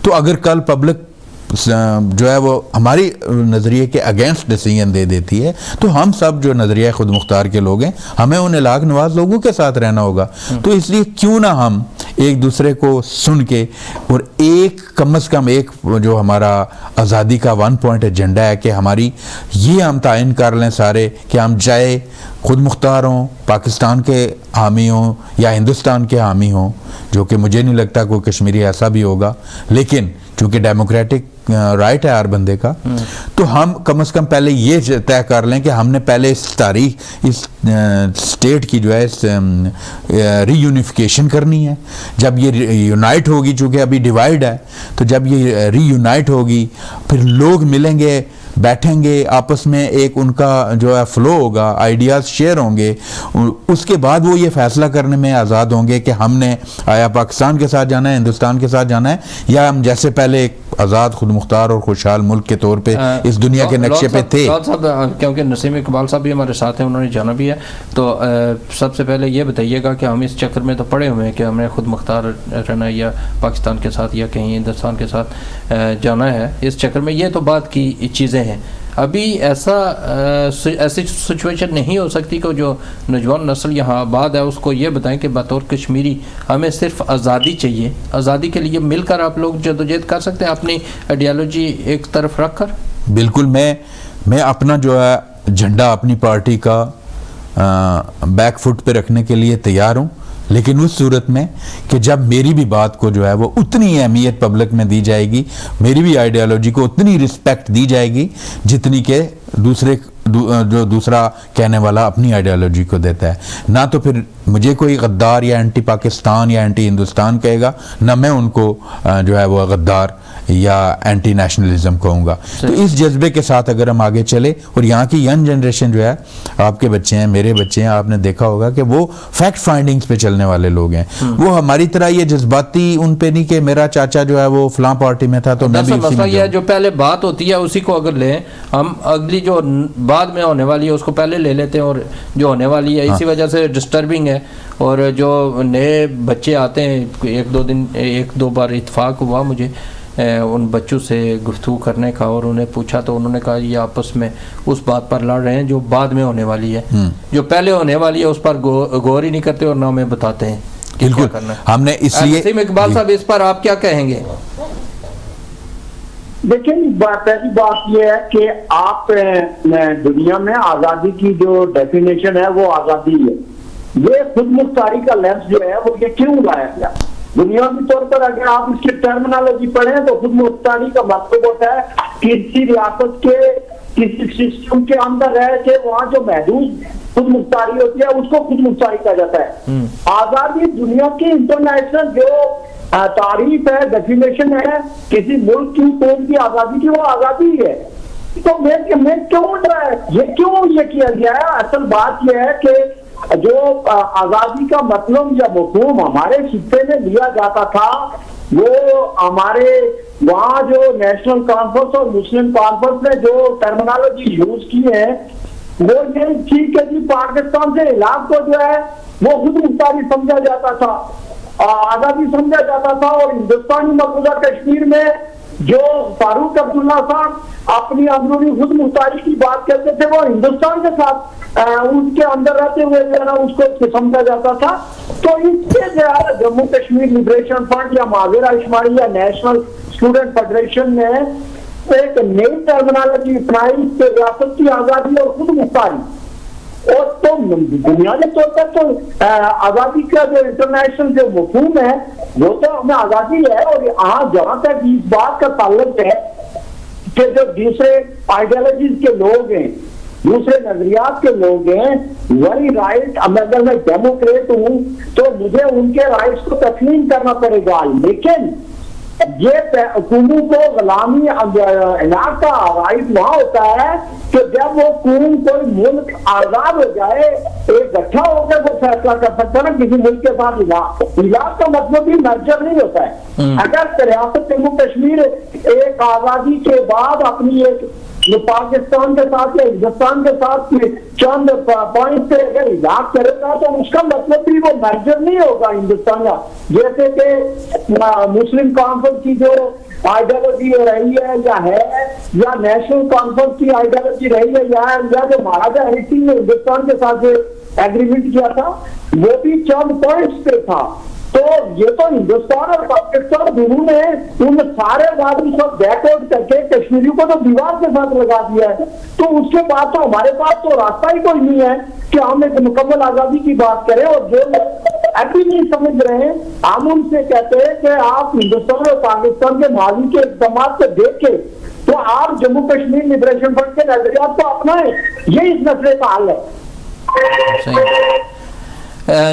تو اگر کل پبلک جو ہے وہ ہماری نظریے کے اگینسٹ ڈیسیژن دے دیتی ہے تو ہم سب جو نظریہ خود مختار کے لوگ ہیں ہمیں ان الحاق نواز لوگوں کے ساتھ رہنا ہوگا. تو اس لیے کیوں نہ ہم ایک دوسرے کو سن کے, اور ایک کم از کم ایک جو ہمارا آزادی کا 1 پوائنٹ ایجنڈا ہے کہ ہماری یہ ہم تعین کر لیں سارے کہ ہم چاہے خود مختار ہوں, پاکستان کے حامی ہوں یا ہندوستان کے حامی ہوں, جو کہ مجھے نہیں لگتا کوئی کشمیری ایسا بھی ہوگا, لیکن چونکہ ڈیموکریٹک رائٹ ہے ہر بندے کا, تو ہم کم از کم پہلے یہ طے کر لیں کہ ہم نے پہلے اس تاریخ, اس اسٹیٹ کی جو ہے ری یونیفیکیشن کرنی ہے. جب یہ یونائٹ ہوگی, چونکہ ابھی ڈیوائڈ ہے, تو جب یہ ری یونائٹ ہوگی پھر لوگ ملیں گے, بیٹھیں گے آپس میں, ایک ان کا جو ہے فلو ہوگا, آئیڈیاز شیئر ہوں گے, اس کے بعد وہ یہ فیصلہ کرنے میں آزاد ہوں گے کہ ہم نے آیا پاکستان کے ساتھ جانا ہے, ہندوستان کے ساتھ جانا ہے, یا ہم جیسے پہلے ایک آزاد خود مختار اور خوشحال ملک کے طور پہ اس دنیا کے نقشے پہ تھے. کیونکہ نسیم اقبال صاحب بھی ہمارے ساتھ ہیں, انہوں نے جانا بھی ہے, تو سب سے پہلے یہ بتائیے گا کہ ہم اس چکر میں تو پڑے ہوئے ہیں کہ ہمیں خود مختار رہنا ہے یا پاکستان کے ساتھ یا کہیں ہندوستان کے ساتھ جانا ہے, اس چکر میں یہ تو بات کی چیزیں ہیں. ابھی ایسی سچویشن نہیں ہو سکتی کہ جو نوجوان نسل یہاں آباد ہے اس کو یہ بتائیں کہ بطور کشمیری ہمیں صرف آزادی چاہیے, آزادی کے لیے مل کر آپ لوگ جدوجہد کر سکتے ہیں اپنی آئیڈیالوجی ایک طرف رکھ کر. بالکل, میں اپنا جو ہے جھنڈا اپنی پارٹی کا بیک فٹ پہ رکھنے کے لیے تیار ہوں, لیکن اس صورت میں کہ جب میری بھی بات کو جو ہے وہ اتنی اہمیت پبلک میں دی جائے گی, میری بھی آئیڈیالوجی کو اتنی رسپیکٹ دی جائے گی جتنی کہ جو دوسرا کہنے والا اپنی آئیڈیالوجی کو دیتا ہے. نہ تو پھر مجھے کوئی غدار یا اینٹی پاکستان یا اینٹی ہندوستان کہے گا, نہ میں ان کو جو ہے وہ غدار یا اینٹی نیشنلزم کہوں گا. تو اس جذبے کے ساتھ اگر ہم آگے چلے, اور یہاں کی ینگ جنریشن جو ہے, آپ کے بچے ہیں, میرے بچے ہیں, آپ نے دیکھا ہوگا کہ وہ فیکٹ فائنڈنگز پہ چلنے والے لوگ ہیں, وہ ہماری طرح یہ جذباتی ان پہ نہیں کہ میرا چاچا جو ہے وہ فلاں پارٹی میں تھا تو میں بھی اسی میں. یہ جو پہلے بات ہوتی ہے اسی کو اگر لیں ہم, اگلی جو بعد میں ہونے والی ہے اس کو پہلے لے لیتے ہیں, اور جو ہونے والی ہے اسی وجہ سے ڈسٹربنگ ہے. اور جو نئے بچے آتے ہیں, ایک دو بار اتفاق ہوا مجھے ان بچوں سے گفتگو کرنے کا, اور انہیں پوچھا تو انہوں نے کہا یہ آپس میں اس بات پر لڑ رہے ہیں جو بعد میں ہونے والی ہے, جو پہلے ہونے والی ہے اس پر غور ہی نہیں کرتے اور نہ ہمیں بتاتے ہیں کہ کیا کرنا ہے. ہم نے اس لیے نسیم اقبال صاحب اس پر آپ کیا کہیں گے؟ دیکھیں, پہلی بات یہ ہے کہ آپ دنیا میں آزادی کی جو ڈیفینیشن ہے وہ آزادی ہے. یہ خود مختاری کا لفظ جو ہے وہ یہ کیوں لایا گیا؟ بنیادی طور پر اگر آپ اس کی ٹرمنالوجی پڑھیں تو خود مختاری کا مطلب ہوتا ہے کہ کسی ریاست کے کسی سسٹم کے اندر رہ کے وہاں جو محدود خود مختاری ہوتی ہے اس کو خود مختاری کہا جاتا ہے. آزادی دنیا کی انٹرنیشنل جو تعریف ہے, ڈیفینیشن ہے کسی ملک کی قوم کی آزادی کی, وہ آزادی ہے. تو میں کیوں یہ کیا گیا ہے؟ اصل بات یہ ہے کہ جو آزادی کا مطلب یا مفہوم ہمارے خطے میں لیا جاتا تھا وہ ہمارے وہاں جو نیشنل کانفرنس اور مسلم کانفرنس نے جو ٹرمنالوجی یوز کی ہے وہ یہ ٹھیک ہے جی, پاکستان سے علاق کو جو ہے وہ خود مختاری سمجھا جاتا تھا, آزادی سمجھا جاتا تھا. اور ہندوستانی مقبوضہ کشمیر میں جو فاروق عبداللہ صاحب اپنی اندرونی خود مختاری کی بات کرتے تھے وہ ہندوستان کے ساتھ اس کے اندر رہتے ہوئے جو ہے نا اس کو سمجھا جاتا تھا. تو اس سے جو ہے جموں کشمیر لبریشن فرنٹ یا معاذرہ اجتماعی یا نیشنل اسٹوڈنٹ فیڈریشن نے ایک نئی ٹرمنالوجی اپنائی کہ ریاست کی آزادی اور خود مختاری. اور تو بنیادی طور پر تو آزادی کا جو انٹرنیشنل جو مفہوم ہے وہ تو ہمیں آزادی ہے. اور جہاں تک اس بات کا تعلق ہے کہ جو دوسرے آئیڈیالوجیز کے لوگ ہیں, دوسرے نظریات کے لوگ ہیں, وہی رائٹ, اگر میں ڈیموکریٹ ہوں تو مجھے ان کے رائٹس کو تسلیم کرنا پڑے گا. لیکن یہ قوموں کو غلامی علاق کا رائٹ وہاں ہوتا ہے کہ جب وہ قوم کوئی ملک آزاد ہو جائے, ایک اکٹھا ہو کر وہ فیصلہ کر سکتا ہے نا کسی ملک کے ساتھ. علاق کا مطلب بھی مرجر نہیں ہوتا ہے. اگر ریاست جموں کشمیر ایک آزادی کے بعد اپنی ایک پاکستان کے ساتھ یا ہندوستان کے ساتھ چند پوائنٹ سے اگر علاق کرے گا تو اس کا مطلب بھی وہ مرجر نہیں ہوگا ہندوستان کا. جیسے کہ مسلم کانفرنس کی جو آئیڈیالوجی رہی ہے یا نیشنل کانفرنس کی آئیڈیالوجی رہی ہے یا جو مہاراجا ہری سنگھ نے ہندوستان کے ساتھ ایگریمنٹ کیا تھا وہ بھی چند پوائنٹس پہ تھا. تو یہ تو ہندوستان اور پاکستان دونوں نے ان سارے باتوں کو بیک آؤٹ کر کے کشمیریوں کو تو دیوار کے ساتھ لگا دیا ہے. تو اس کے بعد تو ہمارے پاس تو راستہ ہی کوئی نہیں ہے کہ ہم ایک مکمل آزادی کی بات کریں. اور جو ابھی نہیں سمجھ رہے ہیں ہم ان سے کہتے ہیں کہ آپ ہندوستان اور پاکستان کے ماضی کے اقدامات کو دیکھ کے تو آپ جموں کشمیر لبریشن فرنٹ کے نظریات کو اپنائیں. یہ اس مسئلے کا حل ہے.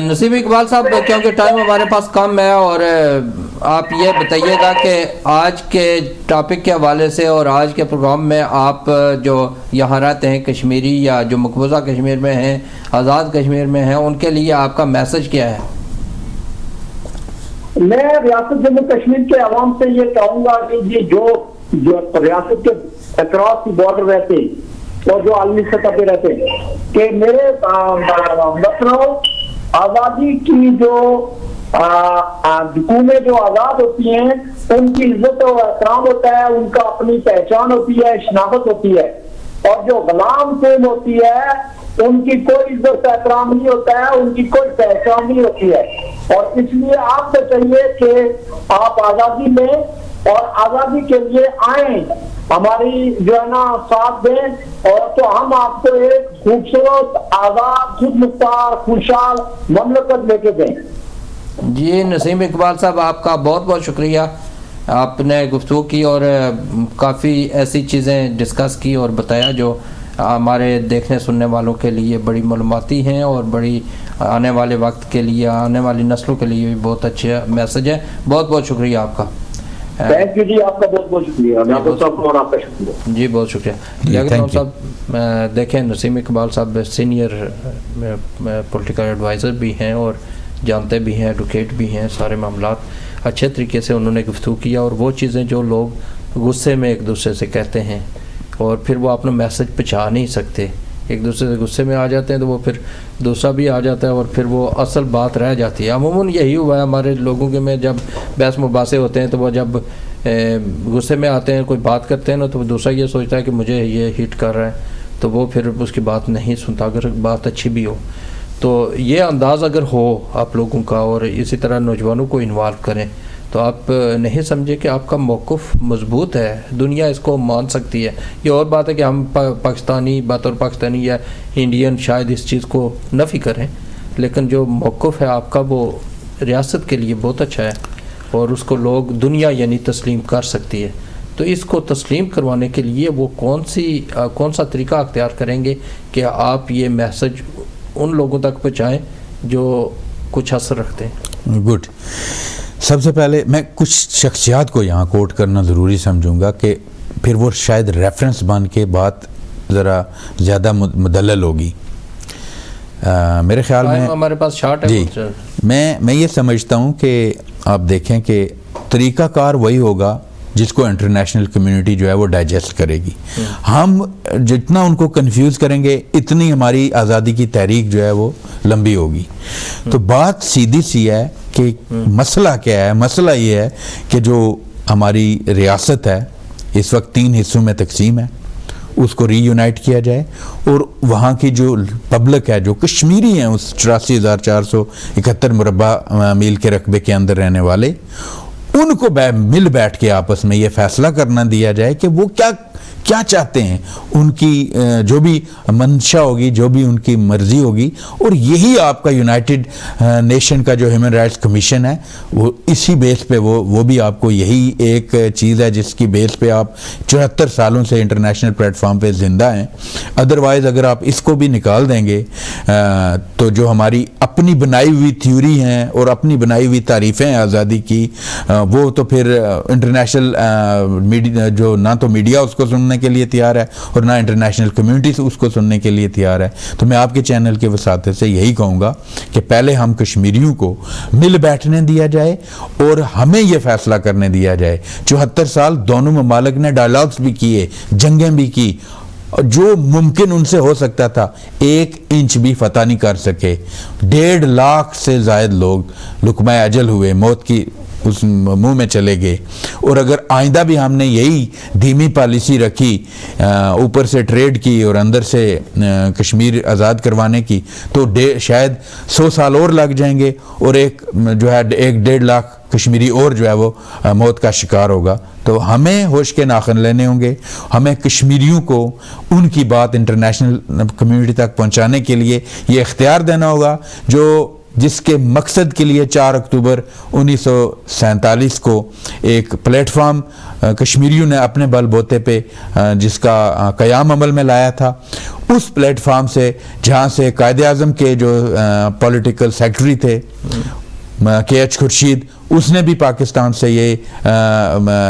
نسیم اقبال صاحب, کیونکہ ٹائم ہمارے پاس کم ہے, اور آپ یہ بتائیے گا کہ آج کے ٹاپک کے حوالے سے اور آج کے پروگرام میں آپ جو یہاں رہتے ہیں کشمیری یا جو مقبوضہ کشمیر میں ہیں, آزاد کشمیر میں ہیں, ان کے لیے آپ کا میسج کیا ہے؟ میں ریاست جموں کشمیر کے عوام سے یہ کہوں گا کہ جو ریاست کے اکراس بارڈر رہتے اور جو عالمی سطح پہ رہتے کہ میرے مطلب آزادی کی جو حکومتیں جو آزاد ہوتی ہیں ان کی عزت و احترام ہوتا ہے, ان کا اپنی پہچان ہوتی ہے, شناخت ہوتی ہے. اور جو غلام قوم ہوتی ہے ان کی کوئی عزت و احترام نہیں ہوتا ہے, ان کی کوئی پہچان نہیں ہوتی ہے. اور اس لیے آپ سے چاہیے کہ آپ آزادی لیں اور آزادی کے لیے آئیں, ہماری جو ہے نا ساتھ دیں, اور تو ہم آپ کو ایک خوبصورت آزاد خود مختار خوشحال مملکت لے کے دیں. جی نسیم اقبال صاحب, آپ کا بہت بہت شکریہ. آپ نے گفتگو کی اور کافی ایسی چیزیں ڈسکس کی اور بتایا جو ہمارے دیکھنے سننے والوں کے لیے بڑی معلوماتی ہیں اور بڑی آنے والے وقت کے لیے, آنے والی نسلوں کے لیے بھی بہت اچھا میسج ہے. بہت بہت شکریہ آپ کا. تھینک یو جی, آپ کا بہت بہت شکریہ. اور آپ کا شکریہ جی, بہت شکریہ. صاحب دیکھیں, نسیم اقبال صاحب سینئر پولیٹیکل ایڈوائزر بھی ہیں اور جانتے بھی ہیں, ایڈوکیٹ بھی ہیں, سارے معاملات اچھے طریقے سے انہوں نے گفتگو کیا. اور وہ چیزیں جو لوگ غصے میں ایک دوسرے سے کہتے ہیں اور پھر وہ اپنا میسج پہنچا نہیں سکتے, ایک دوسرے سے غصے میں آ جاتے ہیں تو وہ پھر دوسرا بھی آ جاتا ہے اور پھر وہ اصل بات رہ جاتی ہے. عموماً یہی ہوا ہے ہمارے لوگوں کے میں, جب بحث مباحثے ہوتے ہیں تو وہ جب غصے میں آتے ہیں, کوئی بات کرتے ہیں نا, تو دوسرا یہ سوچتا ہے کہ مجھے یہ ہٹ کر رہا ہے, تو وہ پھر اس کی بات نہیں سنتا اگر بات اچھی بھی ہو. تو یہ انداز اگر ہو آپ لوگوں کا اور اسی طرح نوجوانوں کو انوالو کریں تو آپ نہیں سمجھے کہ آپ کا موقف مضبوط ہے, دنیا اس کو مان سکتی ہے. یہ اور بات ہے کہ ہم پاکستانی بطور پاکستانی یا انڈین شاید اس چیز کو نفی کریں, لیکن جو موقف ہے آپ کا وہ ریاست کے لیے بہت اچھا ہے اور اس کو لوگ دنیا یعنی تسلیم کر سکتی ہے. تو اس کو تسلیم کروانے کے لیے وہ کون سا طریقہ اختیار کریں گے کہ آپ یہ میسج ان لوگوں تک پہنچائیں جو کچھ اثر رکھتے ہیں؟ گڈ. سب سے پہلے میں کچھ شخصیات کو یہاں کوٹ کرنا ضروری سمجھوں گا کہ پھر وہ شاید ریفرنس بن کے بات ذرا زیادہ مدلل ہوگی. میرے خیال میں ہمارے پاس شارٹ ہے جی میں یہ سمجھتا ہوں کہ آپ دیکھیں کہ طریقہ کار وہی ہوگا جس کو انٹرنیشنل کمیونٹی جو ہے وہ ڈائجسٹ کرے گی. ہم جتنا ان کو کنفیوز کریں گے اتنی ہماری آزادی کی تحریک جو ہے وہ لمبی ہوگی. تو بات سیدھی سی ہے کہ مسئلہ کیا ہے. مسئلہ یہ ہے کہ جو ہماری ریاست ہے اس وقت 3 حصوں میں تقسیم ہے, اس کو ری یونائٹ کیا جائے, اور وہاں کی جو پبلک ہے, جو کشمیری ہیں اس 84,471 مربع میل کے رقبے کے اندر رہنے والے, ان کو مل بیٹھ کے آپس میں یہ فیصلہ کرنا دیا جائے کہ وہ کیا چاہتے ہیں, ان کی جو بھی منشا ہوگی, جو بھی ان کی مرضی ہوگی. اور یہی آپ کا یونائٹڈ نیشن کا جو ہیومن رائٹس کمیشن ہے وہ اسی بیس پہ وہ بھی آپ کو یہی ایک چیز ہے جس کی بیس پہ آپ 74 سالوں سے انٹرنیشنل پلیٹ فارم پہ زندہ ہیں. ادروائز اگر آپ اس کو بھی نکال دیں گے تو جو ہماری اپنی بنائی ہوئی تھیوری ہیں اور اپنی بنائی ہوئی تعریفیں ہیں آزادی کی, وہ تو پھر انٹرنیشنل جو نہ تو میڈیا اس کو سننے کے لیے تیار ہے اور نہ انٹرنیشنل کمیونٹی سے اس کو سننے کے لیے تیار ہے. تو میں آپ کے چینل کے وساطے سے یہی کہوں گا کہ پہلے ہم کشمیریوں کو مل بیٹھنے دیا جائے اور ہمیں یہ فیصلہ کرنے دیا جائے. 74 سال دونوں ممالک نے ڈائلاگز بھی کیے, جنگیں بھی کی, جو ممکن ان سے ہو سکتا تھا 1 انچ بھی فتح نہیں کر سکے. 1.5 لاکھ سے زائد لوگ لقمہ اجل ہوئے, موت کی اس منہ میں چلے گئے. اور اگر آئندہ بھی ہم نے یہی دھیمی پالیسی رکھی, اوپر سے ٹریڈ کی اور اندر سے کشمیر آزاد کروانے کی, تو شاید 100 سال اور لگ جائیں گے اور ایک جو ہے 1.5 لاکھ کشمیری اور جو ہے وہ موت کا شکار ہوگا. تو ہمیں ہوش کے ناخن لینے ہوں گے. ہمیں کشمیریوں کو ان کی بات انٹرنیشنل کمیونٹی تک پہنچانے کے لیے یہ اختیار دینا ہوگا جس کے مقصد کے لیے 4 اکتوبر 1947 کو ایک پلیٹ فارم کشمیریوں نے اپنے بل بوتے پہ جس کا قیام عمل میں لایا تھا. اس پلیٹ فارم سے جہاں سے قائد اعظم کے جو پولیٹیکل سیکرٹری تھے KH خورشید, اس نے بھی پاکستان سے یہ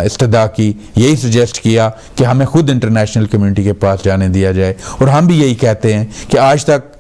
استدعا کی, یہی سجیسٹ کیا کہ ہمیں خود انٹرنیشنل کمیونٹی کے پاس جانے دیا جائے. اور ہم بھی یہی کہتے ہیں کہ آج تک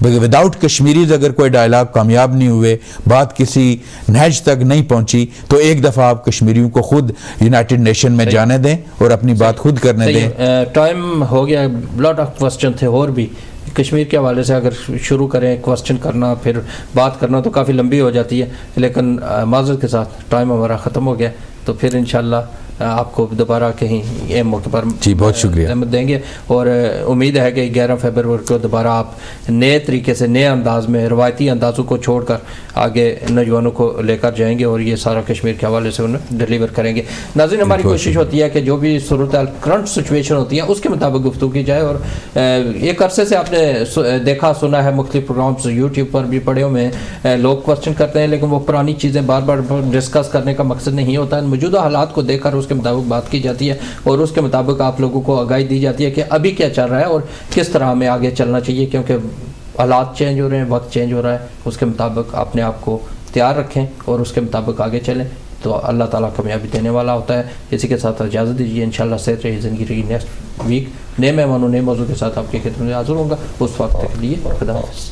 وداؤٹ کشمیریز اگر کوئی ڈائلاگ کامیاب نہیں ہوئے, بات کسی نہج تک نہیں پہنچی, تو ایک دفعہ آپ کشمیریوں کو خود یونائٹڈ نیشن میں جانے دیں اور اپنی بات خود کرنے دیں. ٹائم ہو گیا, لاٹ آف کوسچن تھے اور بھی کشمیر کے حوالے سے اگر شروع کریں کوسچن کرنا پھر بات کرنا تو کافی لمبی ہو جاتی ہے, لیکن معذرت کے ساتھ ٹائم ہمارا ختم ہو گیا. تو پھر انشاءاللہ آپ کو دوبارہ کہیں یہ موقع پر جی بہت شکریہ دیں گے, اور امید ہے کہ 11 فروری کو دوبارہ آپ نئے طریقے سے, نئے انداز میں, روایتی اندازوں کو چھوڑ کر آگے نوجوانوں کو لے کر جائیں گے اور یہ سارا کشمیر کے حوالے سے انہیں ڈیلیور کریں گے. ناظرین, ہماری کوشش ہوتی ہے کہ جو بھی صورتحال کرنٹ سچویشن ہوتی ہے اس کے مطابق گفتگو کی جائے. اور ایک عرصے سے آپ نے دیکھا سنا ہے مختلف پروگرامس یوٹیوب پر بھی پڑے ہوئے ہیں, لوگ کوسچن کرتے ہیں لیکن وہ پرانی چیزیں بار بار ڈسکس کرنے کا مقصد نہیں ہوتا. موجودہ حالات کو دیکھ کر اس کے مطابق بات کی جاتی ہے اور اس کے مطابق آپ لوگوں کو آگاہی دی جاتی ہے کہ ابھی کیا چل رہا ہے اور کس طرح ہمیں آگے چلنا چاہیے, کیونکہ حالات چینج ہو رہے ہیں, وقت چینج ہو رہا ہے. اس کے مطابق اپنے آپ کو تیار رکھیں اور اس کے مطابق آگے چلیں تو اللہ تعالیٰ کامیابی دینے والا ہوتا ہے. اسی کے ساتھ اجازت دیجیے, انشاءاللہ صحت رہی زندگی رہی. نیکسٹ ویک نئے مہمانوں نئے موضوع کے ساتھ آپ کی خدمت میں حاضر ہوں گا. اس وقت کے لیے خدا حافظ.